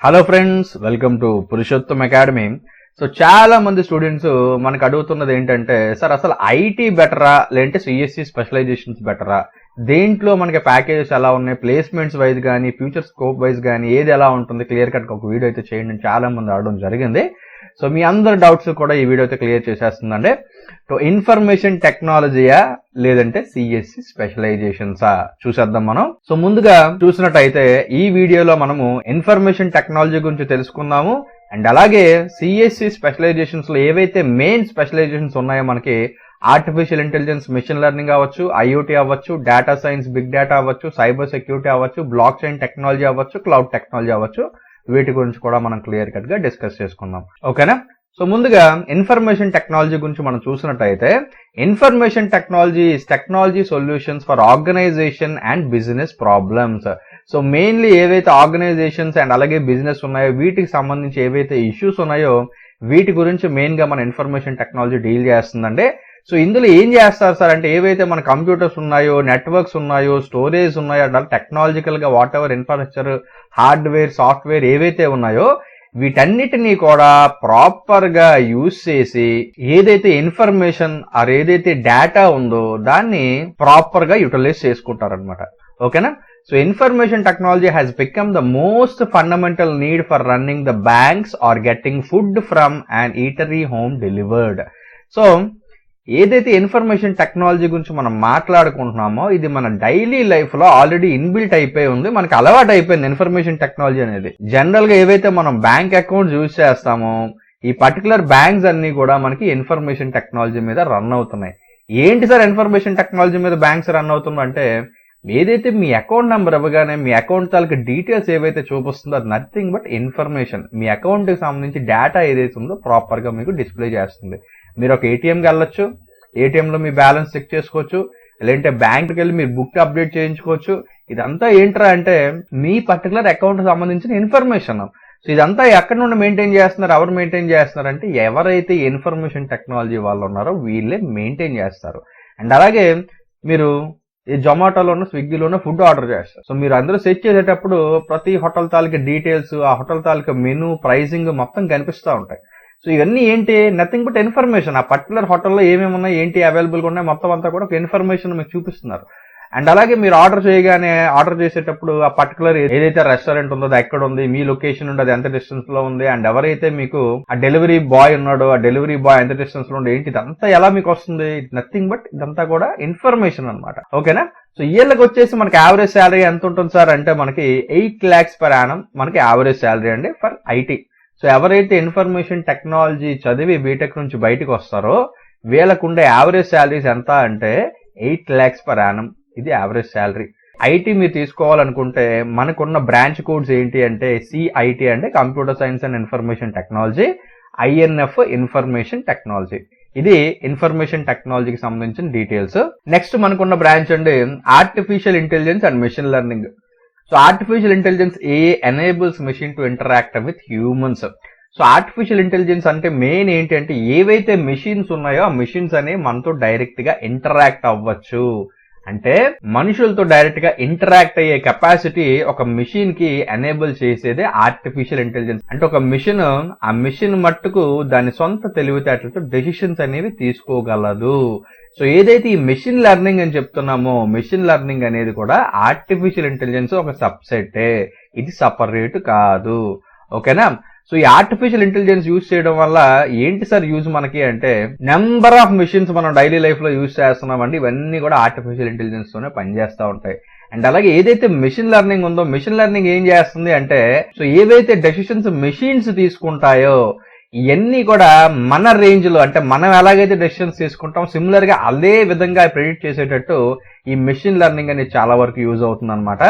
Hello friends, welcome to Purushottam academy. So చాలా మంది students మనకు అడుగుతున్నది ఏంటంటే, సార్ అసలు ఐటీ బెటరా లేదంటే సిఎస్సి స్పెషలైజేషన్స్ బెటరా, దేంట్లో మనకి ప్యాకేజెస్ ఎలా ఉన్నాయి, ప్లేస్మెంట్స్ వైజ్ కానీ ఫ్యూచర్ స్కోప్ వైజ్ కానీ ఏది ఎలా ఉంటుంది, క్లియర్ కట్ ఒక వీడియో అయితే చేయండి అని చాలా మంది అడగడం జరిగింది. సో మీ అందరి డౌట్స్ కూడా ఈ వీడియో అయితే క్లియర్ చేసేస్తుందండి. సో ఇన్ఫర్మేషన్ టెక్నాలజీయా లేదంటే సిఎస్సి స్పెషలైజేషన్సా చూసేద్దాం మనం. సో ముందుగా చూసినట్టయితే ఈ వీడియోలో మనము ఇన్ఫర్మేషన్ టెక్నాలజీ గురించి తెలుసుకుందాము. అండ్ అలాగే సిఎస్సి స్పెషలైజేషన్స్ లో ఏవైతే మెయిన్ స్పెషలైజేషన్స్ ఉన్నాయో మనకి ఆర్టిఫిషియల్ ఇంటెలిజెన్స్, మిషన్ లెర్నింగ్ అవ్వచ్చు, ఐఓటీ అవ్వచ్చు, డేటా సైన్స్, బిగ్ డేటా అవ్వచ్చు, సైబర్ సెక్యూరిటీ అవ్వచ్చు, బ్లాక్ చైన్ టెక్నాలజీ అవ్వచ్చు, క్లౌడ్ టెక్నాలజీ అవ్వచ్చు, వీటి గురించి కూడా మనం క్లియర్ కట్ గా డిస్కస్ చేసుకుందాం. ఓకేనా? సో ముందుగా ఇన్ఫర్మేషన్ టెక్నాలజీ గురించి మనం చూసినట్టయితే, information technology is technology solutions for organization and business problems. So mainly ఏవైతే ఆర్గనైజేషన్స్ అండ్ అలాగే బిజినెస్ ఉన్నాయో వీటికి సంబంధించి ఏవైతే ఇష్యూస్ ఉన్నాయో వీటి గురించి మెయిన్ గా మన ఇన్ఫర్మేషన్ టెక్నాలజీ డీల్ చేస్తుందండి. సో ఇందులో ఏం చేస్తారు సార్ అంటే, ఏవైతే మన కంప్యూటర్స్ ఉన్నాయో, నెట్వర్క్స్ ఉన్నాయో, స్టోరేజ్ ఉన్నాయో, టెక్నాలజికల్ గా what ever infrastructure, hardware, software ఏవైతే ఉన్నాయో వీటన్నిటినీ కూడా ప్రాపర్ గా యూజ్ చేసి ఏదైతే ఇన్ఫర్మేషన్ ఆర్ ఏదైతే డేటా ఉందో దాన్ని ప్రాపర్ గా యూటిలైజ్ చేసుకుంటారనమాట. ఓకేనా? So information technology has become the most fundamental need for running the banks or getting food from and eatery home delivered. So ఏదైతే ఇన్ఫర్మేషన్ టెక్నాలజీ గురించి మనం మాట్లాడుకుంటున్నామో ఇది మన డైలీ లైఫ్ లో ఆల్రెడీ ఇన్బిల్ట్ అయిపోయి ఉంది, మనకి అలవాటు అయిపోయింది ఇన్ఫర్మేషన్ టెక్నాలజీ అనేది. జనరల్ గా ఏవైతే మనం బ్యాంక్ అకౌంట్స్ యూజ్ చేస్తామో ఈ పర్టికులర్ బ్యాంక్స్ అన్ని కూడా మనకి ఇన్ఫర్మేషన్ టెక్నాలజీ మీద రన్ అవుతున్నాయి. ఏంటి సార్ ఇన్ఫర్మేషన్ టెక్నాలజీ మీద బ్యాంక్స్ రన్ అవుతుందో అంటే, ఏదైతే మీ అకౌంట్ నెంబర్ ఇవ్వగానే మీ అకౌంట్ తాలూకు డీటెయిల్స్ ఏవైతే చూపిస్తుందో అది nothing but information. Me account కి సంబంధించి డేటా ఏదైతే ఉందో ప్రాపర్ గా మీకు డిస్ప్లే చేస్తుంది. మీరు ఒక ఏటీఎంకి వెళ్ళొచ్చు, ఏటీఎంలో మీ బ్యాలెన్స్ చెక్ చేసుకోవచ్చు, లేదంటే బ్యాంక్కి వెళ్ళి మీరు బుక్ అప్డేట్ చేయించుకోవచ్చు. ఇదంతా ఏంట్రా అంటే మీ పర్టికులర్ అకౌంట్ సంబంధించిన ఇన్ఫర్మేషన్. సో ఇదంతా ఎక్కడి నుండి మెయింటైన్ చేస్తున్నారు, ఎవరు మెయింటైన్ చేస్తున్నారు అంటే ఎవరైతే ఇన్ఫర్మేషన్ టెక్నాలజీ వాళ్ళు ఉన్నారో వీళ్ళే మెయింటైన్ చేస్తారు. అండ్ అలాగే మీరు ఈ జొమాటోలోనూ స్విగ్గీలోనూ ఫుడ్ ఆర్డర్ చేస్తారు. సో మీరు అందరూ సెర్చ్ చేసేటప్పుడు ప్రతి హోటల్ తాలూకా డీటెయిల్స్, ఆ హోటల్ తాలూకా మెనూ, ప్రైసింగ్ మొత్తం కనిపిస్తూ ఉంటాయి. సో ఇవన్నీ ఏంటి, నథింగ్ బట్ ఇన్ఫర్మేషన్. ఆ పర్టికులర్ హోటల్లో ఏమేమి ఉన్నాయి, ఏంటి అవైలబుల్గా ఉన్నాయి, మొత్తం అంతా కూడా ఒక ఇన్ఫర్మేషన్ మీకు చూపిస్తున్నారు. అండ్ అలాగే మీరు ఆర్డర్ చేయగానే ఆర్డర్ చేసేటప్పుడు ఆ పర్టికులర్ ఏదైతే రెస్టారెంట్ ఉందో అది ఎక్కడ ఉంది, మీ లొకేషన్ ఉండి అది ఎంత డిస్టెన్స్ లో ఉంది, అండ్ ఎవరైతే మీకు ఆ డెలివరీ బాయ్ ఉన్నాడో ఆ డెలివరీ బాయ్ ఎంత డిస్టెన్స్ లో ఉంది, ఏంటి ఇదంతా ఎలా మీకు వస్తుంది, నథింగ్ బట్ ఇదంతా కూడా ఇన్ఫర్మేషన్ అనమాట. ఓకేనా? సో ఇయర్లకు వచ్చేసి మనకి యావరేజ్ శాలరీ ఎంత ఉంటుంది సార్ అంటే, మనకి 8 lakhs per annum మనకి యావరేజ్ శాలరీ అండి ఫర్ ఐటీ. సో ఎవరైతే ఇన్ఫర్మేషన్ టెక్నాలజీ చదివి బీటెక్ నుంచి బయటకు వస్తారో వీళ్ళకుండే యావరేజ్ శాలరీస్ ఎంత అంటే 8 lakhs per annum. ఇది యావరేజ్ శాలరీ. ఐటీ మీరు తీసుకోవాలనుకుంటే మనకున్న బ్రాంచ్ కోడ్స్ ఏంటి అంటే సిఐటి అంటే computer science and information technology, INF information technology. ఇది ఇన్ఫర్మేషన్ టెక్నాలజీకి సంబంధించిన డీటెయిల్స్. నెక్స్ట్ మనకున్న బ్రాంచ్ అండి artificial intelligence and machine learning. So artificial intelligence enables machine to interact with humans. So artificial intelligence అంటే main ఏంటి అంటే ఏవైతే మెషిన్స్ ఉన్నాయో ఆ మెషిన్స్ అనేవి మనతో డైరెక్ట్ గా ఇంటరాక్ట్ అవ్వచ్చు. అంటే మనుషులతో డైరెక్ట్ గా ఇంటరాక్ట్ అయ్యే కెపాసిటీ ఒక మిషన్ కి ఎనేబుల్ చేసేదే ఆర్టిఫిషియల్ ఇంటెలిజెన్స్. అంటే ఒక మిషన్ ఆ మిషన్ మట్టుకు దాని సొంత తెలివితేటలతో డెసిషన్స్ అనేవి తీసుకోగలదు. సో ఏదైతే ఈ మెషిన్ లెర్నింగ్ అని చెప్తున్నామో మెషిన్ లెర్నింగ్ అనేది కూడా ఆర్టిఫిషియల్ ఇంటెలిజెన్స్ ఒక సబ్సెటే, ఇది సపరేట్ కాదు. ఓకేనా? సో ఈ ఆర్టిఫిషియల్ ఇంటెలిజెన్స్ యూజ్ చేయడం వల్ల ఏంటి సార్ యూజ్ మనకి అంటే, నెంబర్ ఆఫ్ మిషన్స్ మనం డైలీ లైఫ్ లో యూజ్ చేస్తున్నామండి, ఇవన్నీ కూడా ఆర్టిఫిషియల్ ఇంటెలిజెన్స్ తోనే పనిచేస్తూ ఉంటాయి. అండ్ అలాగే ఏదైతే మెషిన్ లెర్నింగ్ ఉందో మెషిన్ లెర్నింగ్ ఏం చేస్తుంది అంటే, సో ఏవైతే డెసిషన్స్ మెషిన్స్ తీసుకుంటాయో ఇవన్నీ కూడా మన రేంజ్ లో, అంటే మనం ఎలాగైతే డెసిషన్స్ తీసుకుంటాం సిమిలర్ గా అదే విధంగా ప్రెడిక్ట్ చేసేటట్టు ఈ మెషిన్ లెర్నింగ్ అనేది చాలా వరకు యూజ్ అవుతుంది అనమాట.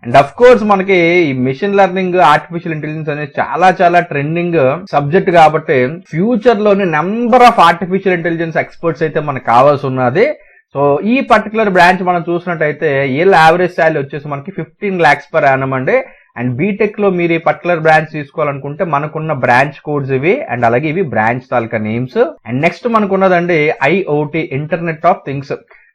అండ్ అఫ్ కోర్స్ మనకి ఈ మెషిన్ లెర్నింగ్, ఆర్టిఫిషియల్ ఇంటెలిజెన్స్ అనేది చాలా చాలా ట్రెండింగ్ సబ్జెక్ట్ కాబట్టి ఫ్యూచర్ లోని number of artificial intelligence experts అయితే మనకు కావాల్సి ఉన్నది. సో ఈ పర్టికులర్ బ్రాంచ్ మనం చూసినట్టయితే వీళ్ళ యావరేజ్ శాలరీ వచ్చేసి మనకి 15 lakhs per annum అండి. అండ్ బీటెక్ లో మీరు ఈ పర్టికులర్ బ్రాంచ్ తీసుకోవాలనుకుంటే మనకున్న బ్రాంచ్ కోడ్స్ ఇవి, అండ్ అలాగే ఇవి బ్రాంచ్ తాలూకా నేమ్స్. అండ్ నెక్స్ట్ మనకున్నదండి IoT, internet of things.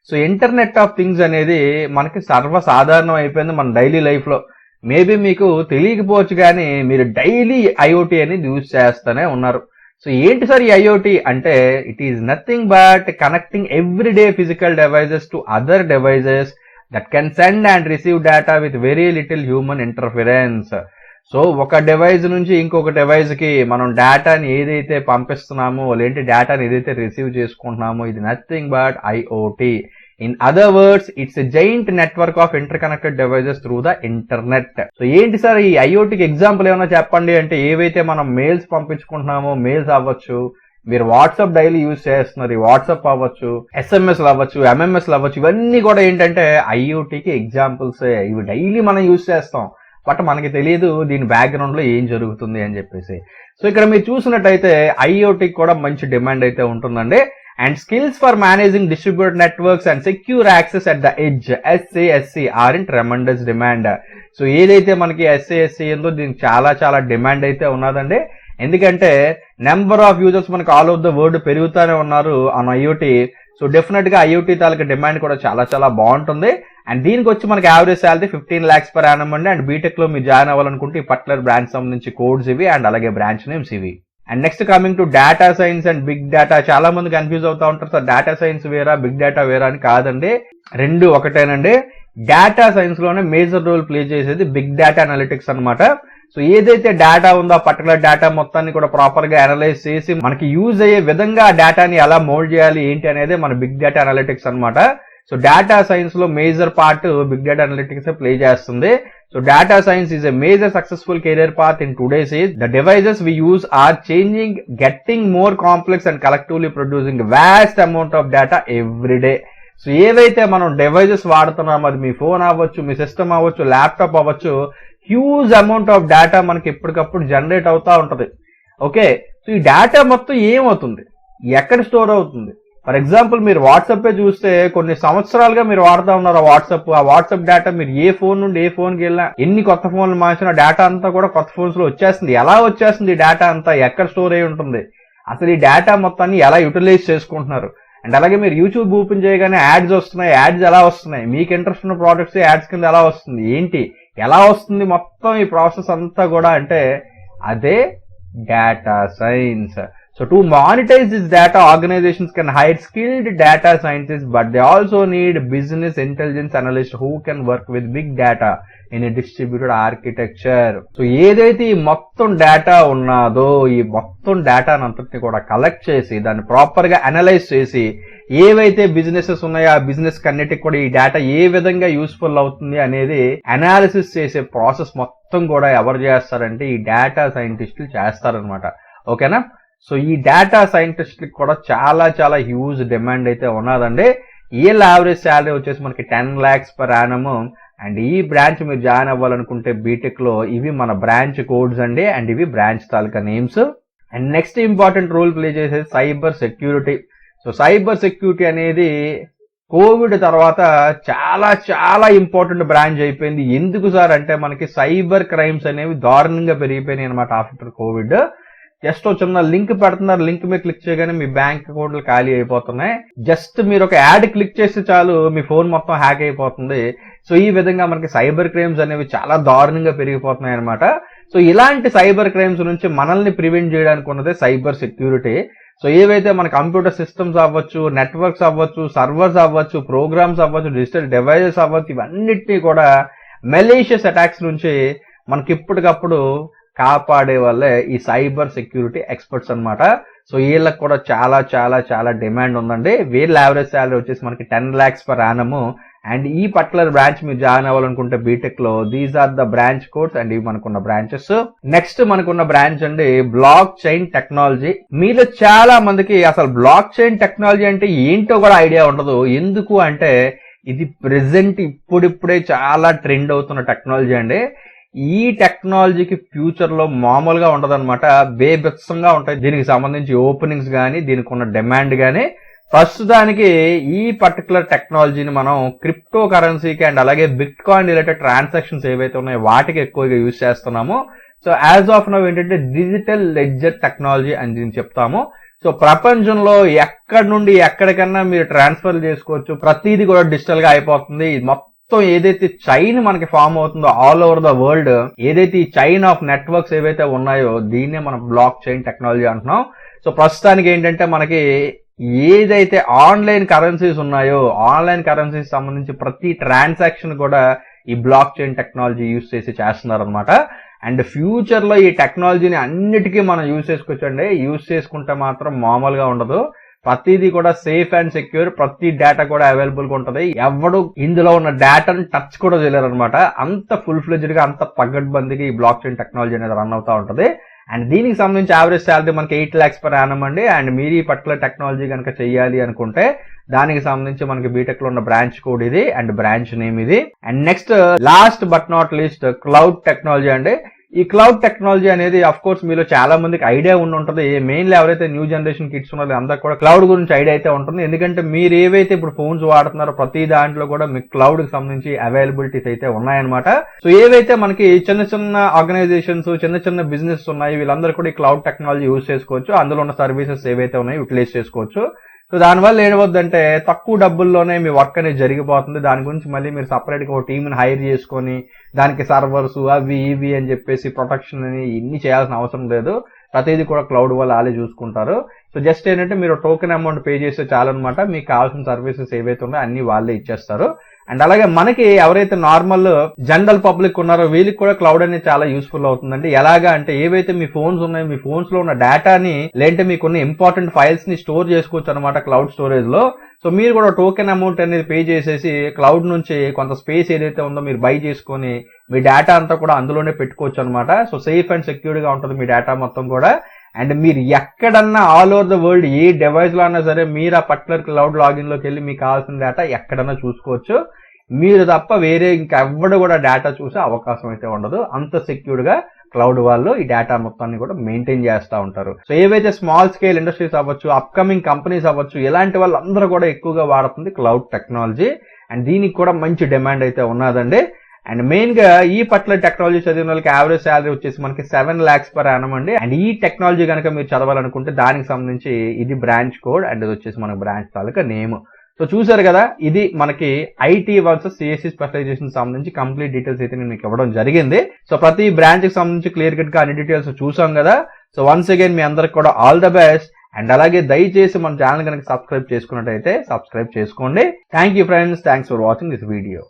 So internet of things అనేది మనకి సర్వసాధారణం అయిపోయింది మన డైలీ లైఫ్ లో. మేబీ మీకు తెలియకపోవచ్చు కానీ మీరు డైలీ ఐఓటీ అనేది యూజ్ చేస్తూనే ఉన్నారు. సో ఏంటి సార్ ఈ ఐఓటీ అంటే, it is nothing but connecting everyday physical devices to other devices that can send and receive data with very little human interference. So ఒక డివైజ్ నుంచి ఇంకొక డివైజ్ కి మనం డేటాని ఏదైతే పంపిస్తున్నామో లేదంటే డేటాని ఏదైతే రిసీవ్ చేసుకుంటున్నామో ఇది nothing but IoT. In other words it's a giant network of interconnected devices through the internet. So ఏంటి సార్ ఈ ఐఓటీకి ఎగ్జాంపుల్ ఏమైనా చెప్పండి అంటే, ఏవైతే మనం మెయిల్స్ పంపించుకుంటున్నామో మెయిల్స్ అవ్వచ్చు, మీరు వాట్సాప్ డైలీ యూజ్ చేస్తున్నారు, ఈ వాట్సాప్ అవ్వచ్చు, ఎస్ఎంఎస్ అవ్వచ్చు, ఎంఎంఎస్ అవ్వచ్చు, ఇవన్నీ కూడా ఏంటంటే ఐఓటీకి ఎగ్జాంపుల్స్. ఇవి డైలీ మనం యూజ్ చేస్తాం, బట్ మనకి తెలియదు దీని బ్యాక్గ్రౌండ్ లో ఏం జరుగుతుంది అని చెప్పేసి. సో ఇక్కడ మీరు చూసినట్టయితే ఐఓటీకి కూడా మంచి డిమాండ్ అయితే ఉంటుందండి. And skills for managing distributed networks and secure access at the edge SASE are in tremendous demand. So ఏదైతే మనకి SASE ఉందో దీనికి చాలా చాలా డిమాండ్ అయితే ఉన్నదండి. ఎందుకంటే నెంబర్ ఆఫ్ యూజర్స్ మనకి ఆల్ ఓవర్ ద వరల్డ్ పెరుగుతూనే ఉన్నారు ఆన్ ఐఓటీ. సో డెఫినెట్ గా ఐఓటీ తాలూకా డిమాండ్ కూడా చాలా చాలా బాగుంటుంది. అండ్ దీనికి వచ్చి మనకి average salary 15 lakhs per annum అండి. అండ్ బీటెక్ లో మీరు జాయిన్ అవ్వాలనుకుంటే ఈ పర్టికులర్ బ్రాంచ్ సంబంధించి కోడ్స్ ఇవి అండ్ అలాగే బ్రాంచ్ నేమ్స్ ఇవి. And next coming to data science and big data. చాలా మంది కన్ఫ్యూజ్ అవుతా ఉంటారు, సార్ డేటా సైన్స్ వేరా బిగ్ డేటా వేరా అని. కాదండి, రెండు ఒకటేనండి. డేటా సైన్స్ లోనే మేజర్ రోల్ ప్లే చేసేది బిగ్ డేటా అనలిటిక్స్ అనమాట. సో ఏదైతే డేటా ఉందో ఆ పర్టికులర్ డేటా మొత్తాన్ని కూడా ప్రాపర్ గా అనలైజ్ చేసి మనకి యూజ్ అయ్యే విధంగా ఆ డేటాని ఎలా మోల్డ్ చేయాలి ఏంటి అనేది మన బిగ్ డేటా అనలిటిక్స్ అనమాట. సో డేటా సైన్స్ లో major part big data analytics play చేస్తుంది. So data science is a major successful career path in today's age. The devices we use are changing, getting more complex and collectively producing vast amount of data every day. So ఏవైతే మనం devices వాడుతున్నామో అది మీ phone అవ్వచ్చు, మీ system అవ్వచ్చు, laptop అవ్వచ్చు, huge amount of data మనకి ఎప్పటికప్పుడు జనరేట్ అవుతా ఉంటది. ఓకే, సో ఈ డేటా మొత్తం ఏమవుతుంది, ఎక్కడ స్టోర్ అవుతుంది? ఫర్ ఎగ్జాంపుల్ మీరు వాట్సాప్ చూస్తే కొన్ని సంవత్సరాలుగా మీరు వాడుతూ ఉన్నారు ఆ వాట్సాప్ డేటా మీరు ఏ ఫోన్ నుండి ఏ ఫోన్ కి వెళ్ళినా, ఎన్ని కొత్త ఫోన్లు మార్చినా డేటా అంతా కూడా కొత్త ఫోన్స్ లో వచ్చేస్తుంది. ఎలా వచ్చేస్తుంది ఈ డేటా అంతా, ఎక్కడ స్టోర్ అయి ఉంటుంది, అసలు ఈ డేటా మొత్తాన్ని ఎలా యూటిలైజ్ చేసుకుంటున్నారు? అండ్ అలాగే మీరు యూట్యూబ్ ఓపెన్ చేయగానే యాడ్స్ వస్తున్నాయి, యాడ్స్ ఎలా వస్తున్నాయి, మీకు ఇంట్రెస్ట్ ఉన్న ప్రోడక్ట్స్ యాడ్స్ కింద ఎలా వస్తుంది, ఏంటి ఎలా వస్తుంది, మొత్తం ఈ ప్రాసెస్ అంతా కూడా అంటే అదే data science. So to monetize this data, organizations can hire skilled data scientists, but they also need business intelligence analysts who can work with big data in a distributed architecture. So ఏదైతే ఈ మొత్తం data ఉన్నదో ఈ మొత్తం data అంతటిని కూడా collect చేసి దాన్ని ప్రాపర్ గా అనలైజ్ చేసి ఏవైతే బిజినెసెస్ ఉన్నాయో ఆ బిజినెస్ కన్నిటికి కూడా ఈ డేటా ఏ విధంగా యూస్ఫుల్ అవుతుంది అనేది అనాలిసిస్ చేసే ప్రాసెస్ మొత్తం కూడా ఎవరు చేస్తారంటే ఈ డేటా సైంటిస్టులు చేస్తారనమాట. ఓకేనా? సో ఈ డేటా సైంటిస్ట్ కూడా చాలా చాలా హ్యూజ్ డిమాండ్ అయితే ఉన్నదండి. ఇయర్ యావరేజ్ శాలరీ వచ్చేసి మనకి 10 lakhs per annum. అండ్ ఈ బ్రాంచ్ మీరు జాయిన్ అవ్వాలనుకుంటే బీటెక్ లో ఇవి మన బ్రాంచ్ కోడ్స్ అండి, అండ్ ఇవి బ్రాంచ్ తాలూకా names. And next important role play చేసేది cyber security. So cyber security అనేది కోవిడ్ తర్వాత చాలా చాలా ఇంపార్టెంట్ బ్రాంచ్ అయిపోయింది. ఎందుకు సార్ అంటే మనకి సైబర్ క్రైమ్స్ అనేవి దారుణంగా పెరిగిపోయినాయి అనమాట ఆఫ్టర్ కోవిడ్. జస్ట్ ఒక చిన్న లింక్ పెడుతున్నారు, లింక్ మీద క్లిక్ చేయగానే మీ బ్యాంక్ అకౌంట్లు ఖాళీ అయిపోతున్నాయి. జస్ట్ మీరు ఒక యాడ్ క్లిక్ చేస్తే చాలు మీ ఫోన్ మొత్తం హ్యాక్ అయిపోతుంది. సో ఈ విధంగా మనకి సైబర్ క్రైమ్స్ అనేవి చాలా దారుణంగా పెరిగిపోతున్నాయి అనమాట. సో ఇలాంటి సైబర్ క్రైమ్స్ నుంచి మనల్ని ప్రివెంట్ చేయడానికి ఉన్నదే సైబర్ సెక్యూరిటీ. సో ఏవైతే మన కంప్యూటర్ సిస్టమ్స్ అవ్వచ్చు, నెట్వర్క్స్ అవ్వచ్చు, సర్వర్స్ అవ్వచ్చు, ప్రోగ్రామ్స్ అవ్వచ్చు, డిజిటల్ డివైజెస్ అవ్వచ్చు, ఇవన్నిటినీ కూడా మెలీషియస్ అటాక్స్ నుంచి మనకి ఇప్పటికప్పుడు కాపాడే వాళ్ళే ఈ సైబర్ సెక్యూరిటీ ఎక్స్పర్ట్స్ అనమాట. సో వీళ్ళకి కూడా చాలా చాలా చాలా డిమాండ్ ఉందండి. వీళ్ళ యావరేజ్ శాలరీ వచ్చేసి మనకి 10 lakhs per annum. అండ్ ఈ పర్టికులర్ బ్రాంచ్ మీరు జాయిన్ అవ్వాలనుకుంటే బీటెక్ లో these are the branch codes and ఇవి మనకున్న బ్రాంచెస్. నెక్స్ట్ మనకున్న బ్రాంచ్ అండి బ్లాక్ చైన్ టెక్నాలజీ. మీలో చాలా మందికి అసలు బ్లాక్ చైన్ టెక్నాలజీ అంటే ఏంటో కూడా ఐడియా ఉండదు. ఎందుకు అంటే ఇది ప్రెసెంట్ ఇప్పుడిప్పుడే చాలా ట్రెండ్ అవుతున్న టెక్నాలజీ అండి. ఈ టెక్నాలజీకి ఫ్యూచర్ లో మామూలుగా ఉండదన్నమాట, బేబత్సంగా ఉంటాయి. దీనికి సంబంధించి ఓపెనింగ్స్ కానీ దీనికి ఉన్న డిమాండ్ కానీ. ప్రస్తుతానికి ఈ పర్టికులర్ టెక్నాలజీని మనం క్రిప్టో కరెన్సీకి అండ్ అలాగే బిట్ కాయిన్ రిలేటెడ్ ట్రాన్సాక్షన్స్ ఏవైతే ఉన్నాయో వాటికి ఎక్కువగా యూజ్ చేస్తున్నాము. సో యాజ్ ఆఫ్ నౌ ఏంటంటే డిజిటల్ లెడ్జర్ టెక్నాలజీ అని దీన్ని చెప్తాము. సో ప్రపంచంలో ఎక్కడి నుండి ఎక్కడికన్నా మీరు ట్రాన్స్ఫర్ చేసుకోవచ్చు, ప్రతిదీ కూడా డిజిటల్ గా అయిపోతుంది. మొత్తం మొత్తం ఏదైతే చైన్ మనకి ఫామ్ అవుతుందో ఆల్ ఓవర్ ద వరల్డ్, ఏదైతే ఈ చైన్ ఆఫ్ నెట్వర్క్స్ ఏవైతే ఉన్నాయో దీన్నే మనం బ్లాక్ చైన్ టెక్నాలజీ అంటున్నాం. సో ప్రస్తుతానికి ఏంటంటే మనకి ఏదైతే ఆన్లైన్ కరెన్సీస్ ఉన్నాయో ఆన్లైన్ కరెన్సీస్ సంబంధించి ప్రతి ట్రాన్సాక్షన్ కూడా ఈ బ్లాక్ చైన్ టెక్నాలజీ యూజ్ చేసి చేస్తున్నారు అనమాట. అండ్ ఫ్యూచర్ లో ఈ టెక్నాలజీని అన్నిటికీ మనం యూజ్ చేసుకోవచ్చండి. యూజ్ చేసుకుంటే మాత్రం మామూలుగా ఉండదు. ప్రతిదీ కూడా సేఫ్ అండ్ సెక్యూర్, ప్రతి డేటా కూడా అవైలబుల్ గా ఉంటది. ఎవడు ఇందులో ఉన్న డేటాను టచ్ కూడా చేయలేరు అనమాట. అంత ఫుల్ ఫ్లెడ్జ్డ్ గా అంత పగడ్బందీగా ఈ బ్లాక్ చైన్ టెక్నాలజీ అనేది రన్ అవుతా ఉంటది. అండ్ దీనికి సంబంధించి యావరేజ్ శాలరీ మనకి 8 lakhs per annum అండి. అండ్ మీరు ఈ పర్టికులర్ టెక్నాలజీ కనుక చెయ్యాలి అనుకుంటే దానికి సంబంధించి మనకి బీటెక్ లో ఉన్న బ్రాంచ్ కోడ్ ఇది అండ్ బ్రాంచ్ నేమ్ ఇది. And next last but not least cloud technology అండి. ఈ క్లౌడ్ టెక్నాలజీ అనేది అఫ్ కోర్స్ మీలో చాలా మందికి ఐడియా ఉండి మెయిన్లీ ఎవరైతే న్యూ జనరేషన్ కిడ్స్ ఉన్నారో అందరికి కూడా క్లౌడ్ గురించి ఐడియా అయితే ఉంటుంది. ఎందుకంటే మీరు ఏవైతే ఇప్పుడు ఫోన్స్ వాడుతున్నారో ప్రతి దాంట్లో కూడా మీకు క్లౌడ్ కి సంబంధించి అవైలబిలిటీస్ అయితే ఉన్నాయన్నమాట. సో ఏవైతే మనకి చిన్న చిన్న ఆర్గనైజేషన్స్, చిన్న చిన్న బిజినెస్ ఉన్నాయి, వీళ్ళందరూ కూడా ఈ క్లౌడ్ టెక్నాలజీ యూజ్ చేసుకోవచ్చు. అందులో ఉన్న సర్వీసెస్ ఏవైతే ఉన్నాయో యూటిలైజ్ చేసుకోవచ్చు. సో దానివల్ల ఏమవుద్దంటే తక్కువ డబ్బుల్లోనే మీ వర్క్ అనేది జరిగిపోతుంది. దాని గురించి మళ్ళీ మీరు సపరేట్ గా ఒక టీంని హైర్ చేసుకొని దానికి సర్వర్స్ అవి ఇవి అని చెప్పేసి ప్రొటెక్షన్ అని ఇన్ని చేయాల్సిన అవసరం లేదు. ప్రతిదీ కూడా క్లౌడ్ వాళ్ళు వాళ్ళే చూసుకుంటారు. సో జస్ట్ ఏంటంటే మీరు టోకెన్ అమౌంట్ పే చేస్తే చాలన్నమాట. మీకు కావాల్సిన సర్వీసెస్ ఏవైతే ఉన్నాయో అన్ని వాళ్ళే ఇచ్చేస్తారు. అండ్ అలాగే మనకి ఎవరైతే నార్మల్ జనరల్ పబ్లిక్ ఉన్నారో వీళ్ళకి కూడా క్లౌడ్ అనేది చాలా యూస్ఫుల్ అవుతుందండి. ఎలాగా అంటే ఏవైతే మీ ఫోన్స్ ఉన్నాయో మీ ఫోన్స్ లో ఉన్న డేటాని లేదంటే మీకున్న ఇంపార్టెంట్ ఫైల్స్ ని స్టోర్ చేసుకోవచ్చు అనమాట క్లౌడ్ స్టోరేజ్ లో. సో మీరు కూడా టోకెన్ అమౌంట్ అనేది పే చేసేసి క్లౌడ్ నుంచి కొంత స్పేస్ ఏదైతే ఉందో మీరు బై చేసుకొని మీ డేటా అంతా కూడా అందులోనే పెట్టుకోవచ్చు అనమాట. సో సేఫ్ అండ్ సెక్యూర్ గా ఉంటుంది మీ డేటా మొత్తం కూడా. అండ్ మీరు ఎక్కడన్నా all over the world A device లో అన్నా సరే మీరు ఆ పర్టికులర్ క్లౌడ్ లాగిన్ లోకి వెళ్ళి మీకు కావాల్సిన డేటా ఎక్కడన్నా చూసుకోవచ్చు. మీరు తప్ప వేరే ఇంకెవ్వడు కూడా డేటా చూసే అవకాశం అయితే ఉండదు. అంత సెక్యూర్ గా క్లౌడ్ వాళ్ళు ఈ డేటా మొత్తాన్ని కూడా మెయింటైన్ చేస్తూ ఉంటారు. సో ఏవైతే స్మాల్ స్కేల్ ఇండస్ట్రీస్ అవ్వచ్చు, అప్కమింగ్ కంపెనీస్ అవ్వచ్చు, ఇలాంటి వాళ్ళందరూ కూడా ఎక్కువగా వాడుతుంది క్లౌడ్ టెక్నాలజీ. అండ్ దీనికి కూడా మంచి డిమాండ్ అయితే ఉన్నదండి. అండ్ మెయిన్ గా ఈ పర్టికులర్ టెక్నాలజీ చదివిన వాళ్ళకి యావరేజ్ శాలరీ వచ్చేసి మనకి 7 lakhs per annum అండి. అండ్ ఈ టెక్నాలజీ కనుక మీరు చదవాలనుకుంటే దానికి సంబంధించి ఇది బ్రాంచ్ కోడ్ అండ్ ఇది వచ్చేసి మనకి బ్రాంచ్ తాలూకా నేమ్. సో చూసారు కదా, ఇది మనకి ఐటీ వర్సెస్ సిఎస్సి స్పెషలైజేషన్ సంబంధించి కంప్లీట్ డీటెయిల్స్ అయితే నేను మీకు ఇవ్వడం జరిగింది. సో ప్రతి బ్రాంచ్ కి సంబంధించి క్లియర్ కట్ గా అన్ని డీటెయిల్స్ చూసాం కదా. సో వన్స్ అగైన్ మీ అందరికి కూడా ఆల్ ద బెస్ట్. అండ్ అలాగే దయచేసి మన ఛానల్ కనుక సబ్స్క్రైబ్ చేసుకున్నట్టయితే సబ్స్క్రైబ్ చేసుకోండి. Thank you friends, thanks for watching this video.